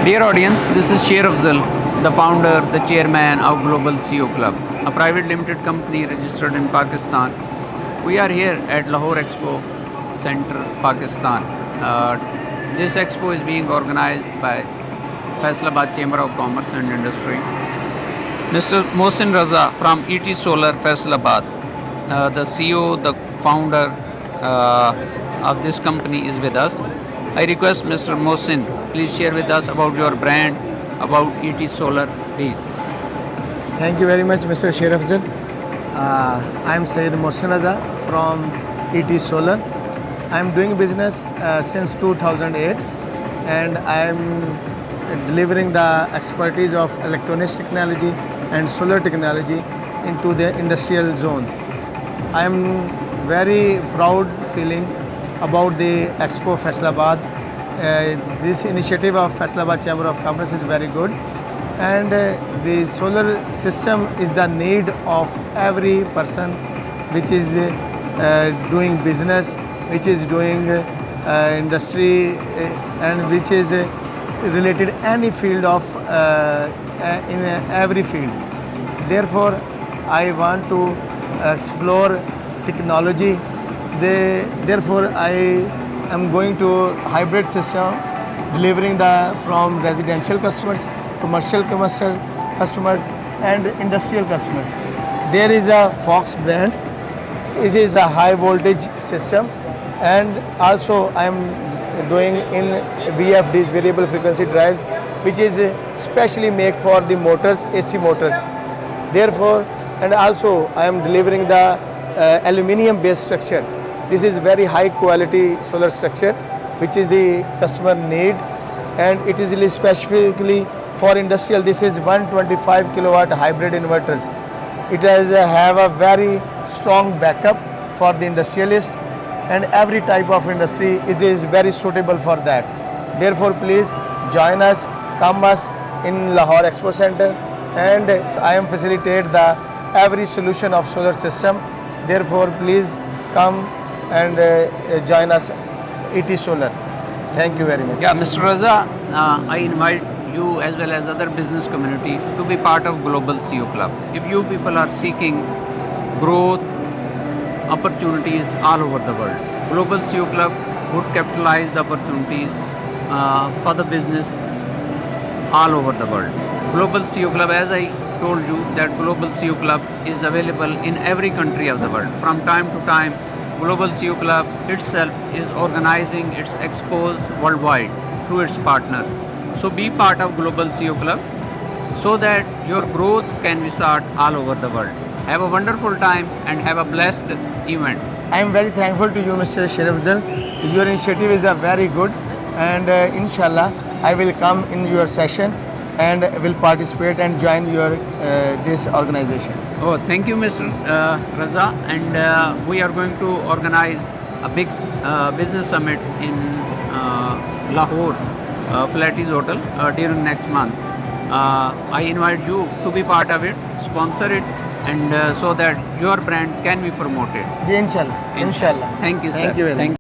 Dear audience, this is Chair Afzal, the founder, the chairman of Global CEO Club, a private limited company registered in Pakistan. We are here at Lahore Expo Center, Pakistan. This expo is being organized by Faisalabad Chamber of Commerce and Industry. Mr. Mohsin Raza from ET Solar Faisalabad, the CEO, the founder of this company is with us. I request Mr. Mohsin, please share with us about your brand, about ET Solar, please. Thank you very much, Mr. Sherafzal. I am Syed Mohsin Raza from ET Solar. I am doing business since 2008 and I am delivering the expertise of electronics technology and solar technology into the industrial zone. I am very proud feeling about the Expo Faisalabad. This initiative of Faisalabad Chamber of Commerce is very good, and the solar system is the need of every person which is doing business, which is doing industry, and which is related any field of in every field. Therefore, I want to explore technology. Therefore, I am going to hybrid system, delivering from residential customers, commercial customers, and industrial customers. There is a Fox brand. It is a high voltage system, and also I am doing in VFDs, variable frequency drives, which is specially made for the motors, AC motors. Therefore, and also I am delivering the aluminium based structure. This is very high quality solar structure which is the customer need, and it is really specifically for industrial. This is 125 kilowatt hybrid inverters. It has have a very strong backup for the industrialist, and every type of industry is very suitable for that. Therefore, please join us, come us in Lahore Expo Center, and I am facilitate the every solution of solar system. Therefore, please come and join us, ET Solar. Thank you very much. Yeah, Mr. Raza, I invite you as well as other business community to be part of Global CEO Club. If you people are seeking growth opportunities all over the world, Global CEO Club would capitalize the opportunities for the business all over the world. Global CEO Club, as I told you, that Global CEO Club is available in every country of the world. From time to time, Global CEO Club itself is organizing its expos worldwide through its partners. So be part of Global CEO Club so that your growth can be sought all over the world. Have a wonderful time and have a blessed event. I am very thankful to you, Mr. Sherafzal. Your initiative is a very good, and inshallah, I will come in your session and will participate and join your this organization. Oh, thank you, Mr. Raza. And we are going to organize a big business summit in Lahore, Flatties Hotel during next month. I invite you to be part of it, sponsor it, and so that your brand can be promoted. Inshallah. Inshallah. Thank you, sir. Thank you very much.